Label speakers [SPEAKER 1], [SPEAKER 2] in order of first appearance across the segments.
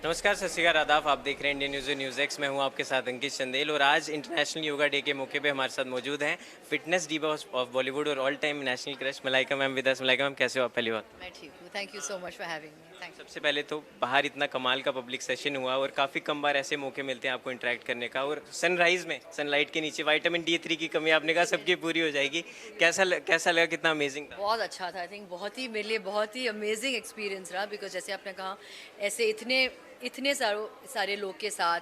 [SPEAKER 1] नमस्कार, सत श्री अकाल, आदाब। आप देख रहे हैं इंडियन न्यूज़ न्यूज़ एक्स। मैं हूं आपके साथ अंकित चंदेल और आज इंटरनेशनल योगा डे के मौके पे हमारे साथ मौजूद हैं फिटनेस डिवा ऑफ बॉलीवुड और all time national crush Malaika ma'am with us. Malaika ma'am, कैसे हो आप? पहली बात
[SPEAKER 2] मैं ठीक हूँ। Thank you so much for having me. Thank you.
[SPEAKER 1] सबसे पहले तो बाहर इतना कमाल का पब्लिक सेशन हुआ और काफ़ी कम बार ऐसे मौके मिलते हैं आपको इंटरेक्ट करने का, और सनराइज में सनलाइट के नीचे विटामिन D3 की कमी आपने कहा सबकी पूरी हो जाएगी। कैसा लगा, कितना अमेजिंग था?
[SPEAKER 2] बहुत अच्छा था। आई थिंक बहुत ही मेरे लिए बहुत ही अमेजिंग एक्सपीरियंस रहा, बिकॉज जैसे आपने कहा, ऐसे इतने इतने सारे लोग के साथ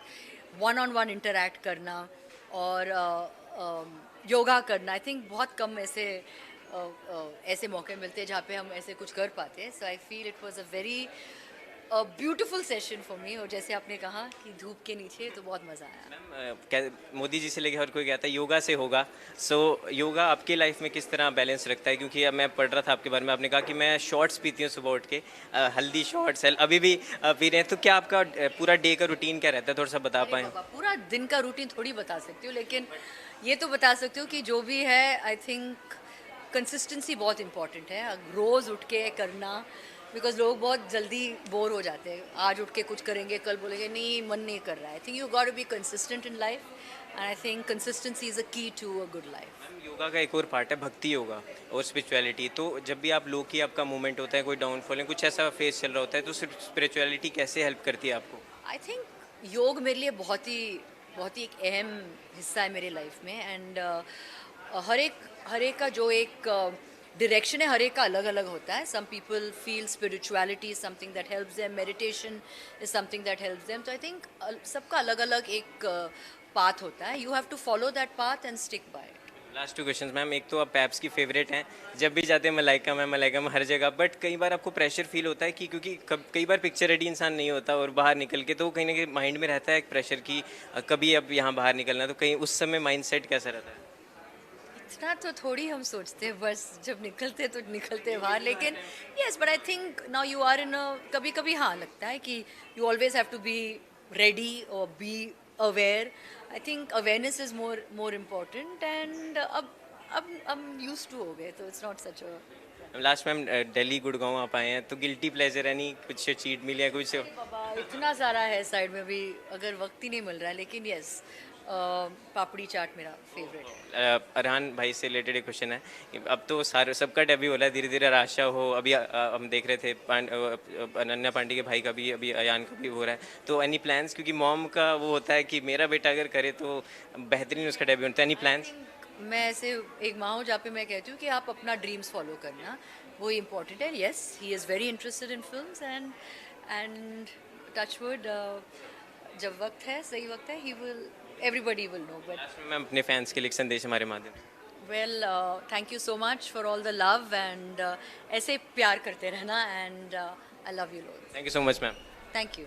[SPEAKER 2] वन ऑन वन इंटरेक्ट करना और योगा करना। आई थिंक बहुत कम ऐसे मौके मिलते हैं जहाँ पे हम ऐसे कुछ कर पाते हैं। So I feel it was a very beautiful session for me. और जैसे आपने कहा कि धूप के नीचे, तो बहुत मज़ा आया।
[SPEAKER 1] मैम, मोदी जी से लेके हर कोई कहता है योगा से होगा। सो योगा आपकी लाइफ में किस तरह बैलेंस रखता है? क्योंकि अब मैं पढ़ रहा था आपके बारे में, आपने कहा कि मैं शॉर्ट्स पीती हूँ सुबह उठ के, हल्दी शॉर्ट्स है अभी भी पी रहे हैं। तो क्या आपका पूरा डे का रूटीन क्या रहता है, थोड़ा सा बता
[SPEAKER 2] अरे
[SPEAKER 1] पाएँ?
[SPEAKER 2] बाबा, पूरा दिन का रूटीन थोड़ी बता सकती हूँ, लेकिन ये तो बता सकती हूँ कि जो भी है, आई थिंक कंसिस्टेंसी बहुत इंपॉर्टेंट है। रोज़ उठ के करना, बिकॉज लोग बहुत जल्दी बोर हो जाते हैं। आज उठ के कुछ करेंगे, कल बोलेंगे नहीं, मन नहीं कर रहा है। I think you got to be consistent in life, and I think consistency is a key to a good life.
[SPEAKER 1] Ma'am, yoga का एक और पार्ट है भक्ति योगा और स्पिरिचुअलिटी। तो जब भी आप लो की आपका मूवमेंट होता है, कोई डाउनफॉल है, कुछ ऐसा फेस चल रहा होता है, तो स्पिरिचुअलिटी कैसे हेल्प करती है आपको?
[SPEAKER 2] आई थिंक योग मेरे लिए बहुत ही एक अहम हिस्सा है मेरे लाइफ में। एंड हर एक का जो एक डायरेक्शन है, हर एक का अलग अलग होता है। Some people feel spirituality is something that helps them, meditation is something that helps them. तो आई थिंक सबका अलग अलग एक पाथ होता है। You have to follow that path and stick by it.
[SPEAKER 1] Last two questions ma'am. एक तो आप पैप्स की फेवरेट हैं, जब भी जाते हैं मलाइका मैम हर जगह, बट कई बार आपको प्रेशर फील होता है कि क्योंकि कई बार पिक्चर रेडी इंसान नहीं होता और बाहर निकल के तो कहीं ना कहीं माइंड में रहता है एक प्रेशर कि कभी अब यहाँ बाहर निकलना है, तो कहीं उस समय माइंडसेट कैसा रहता है?
[SPEAKER 2] इतना तो थोड़ी हम सोचते हैं, बस जब निकलते तो निकलते हैं बाहर। लेकिन yes, but I think now you are in a, कभी कभी हाँ लगता है कि you always have to be ready और be aware. I think awareness is more important. And अब यूज टू हो गए, तो it's not such a.
[SPEAKER 1] Last ma'am, Delhi Gurgaon आप आए हैं, तो गिल्टी प्लेजर यानी कुछ चीट मिली है कुछ?
[SPEAKER 2] अरे बाबा, इतना सारा है साइड में भी, अगर वक्त ही नहीं मिल रहा है। लेकिन यस, पापड़ी चाट मेरा फेवरेट है।
[SPEAKER 1] अरहान भाई से रिलेटेड एक क्वेश्चन है कि अब तो सारे सबका डेब्यू हो रहा है धीरे धीरे, राशा हो अभी, हम देख रहे थे अनन्या पांडे के भाई का भी, अभी अयान का भी हो रहा है। तो एनी प्लान्स? क्योंकि मॉम का वो होता है कि मेरा बेटा अगर करे तो बेहतरीन उसका डेब्यू होता है। Any
[SPEAKER 2] I
[SPEAKER 1] plans?
[SPEAKER 2] थिंक मैं ऐसे एक माँ हूँ जहाँ पे मैं कहती हूँ कि आप अपना ड्रीम्स फॉलो करना, वो इम्पोर्टेंट है। Yes, he is very interested in films. And touch wood, जब वक्त है, सही वक्त है, he will, everybody will know. But
[SPEAKER 1] last में मैं अपने फैंस के लिए एक संदेश हमारे माध्यम से।
[SPEAKER 2] Well, thank you so much for all the love. And ऐसे प्यार करते रहना। एंड आई लव यू लोग।
[SPEAKER 1] Thank you so much ma'am.
[SPEAKER 2] Thank you.